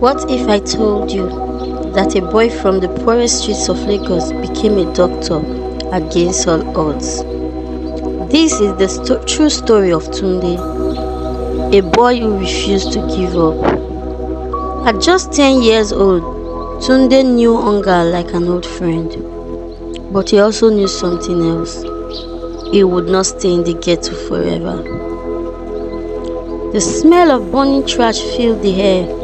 What if I told you that a boy from the poorest streets of Lagos became a doctor against all odds? This is the true story of Tunde, a boy who refused to give up. At just 10 years old, Tunde knew hunger like an old friend, but he also knew something else. He would not stay in the ghetto forever. The smell of burning trash filled the air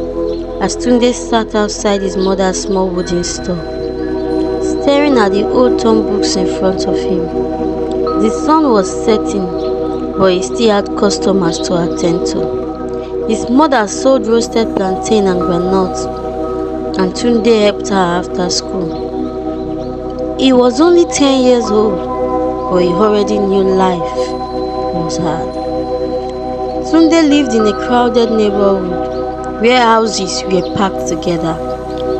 as Tunde sat outside his mother's small wooden store, staring at the old torn books in front of him. The sun was setting, but he still had customers to attend to. His mother sold roasted plantain and groundnuts, and Tunde helped her after school. He was only 10 years old, but he already knew life was hard. Tunde lived in a crowded neighborhood where houses were packed together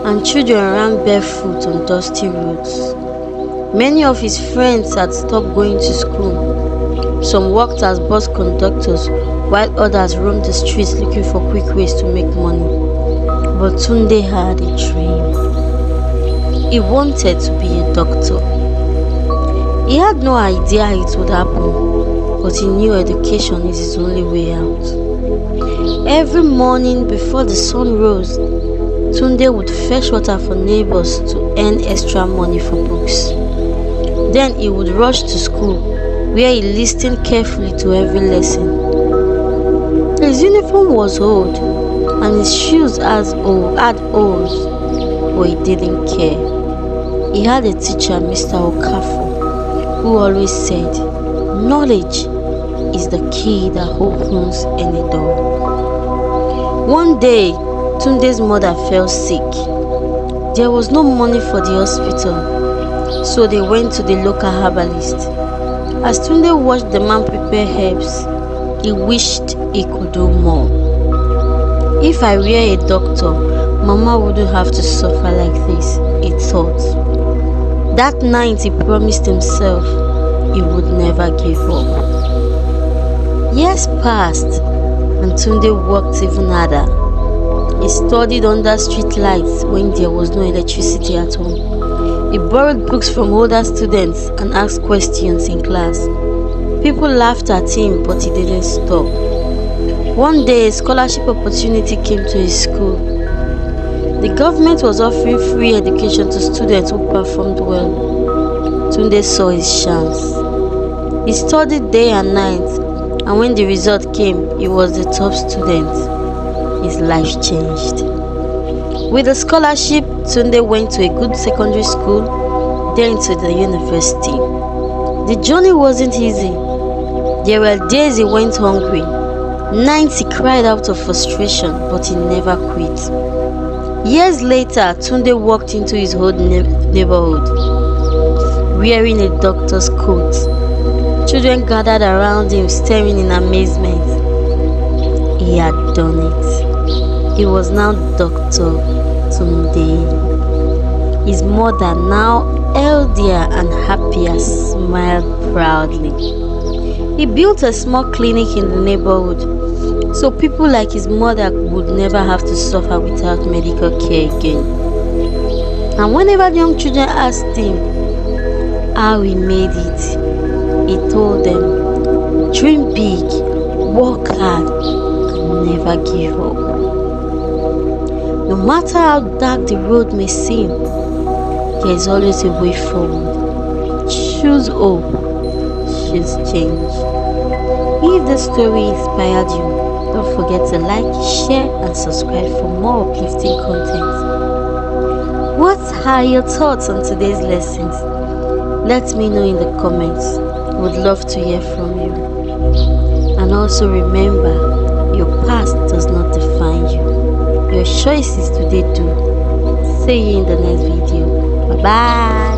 and children ran barefoot on dusty roads. Many of his friends had stopped going to school. Some worked as bus conductors while others roamed the streets looking for quick ways to make money. But Tunde had a dream. He wanted to be a doctor. He had no idea it would happen, but he knew education is his only way out. Every morning before the sun rose, Tunde would fetch water for neighbors to earn extra money for books. Then he would rush to school, where he listened carefully to every lesson. His uniform was old, and his shoes had holes, but he didn't care. He had a teacher, Mr. Okafor, who always said, "Knowledge is the key that opens any door." One day, Tunde's mother fell sick. There was no money for the hospital, so they went to the local herbalist. As Tunde watched the man prepare herbs, he wished he could do more. If I were a doctor, Mama wouldn't have to suffer like this, he thought. That night he promised himself he would never give up. Years passed, and Tunde worked even harder. He studied under street lights when there was no electricity at home. He borrowed books from older students and asked questions in class. People laughed at him, but he didn't stop. One day, a scholarship opportunity came to his school. The government was offering free education to students who performed well. Tunde saw his chance. He studied day and night, and when the result came, he was the top student. His life changed. With the scholarship, Tunde went to a good secondary school, then to the university. The journey wasn't easy. There were days he went hungry. Nights he cried out of frustration, but he never quit. Years later, Tunde walked into his old neighborhood, wearing a doctor's coat. Children gathered around him, staring in amazement. He had done it. He was now Dr. Tunde. His mother, now healthier and happier, smiled proudly. He built a small clinic in the neighborhood, so people like his mother would never have to suffer without medical care again. And whenever young children asked him how he made it, he told them, "Dream big, work hard, and never give up." No matter how dark the road may seem, there is always a way forward. Choose hope, choose change. If the story inspired you, don't forget to like, share, and subscribe for more uplifting content. What are your thoughts on today's lessons? Let me know in the comments. Would love to hear from you. And also remember, your past does not define you. Your choices today do. See you in the next video. Bye bye.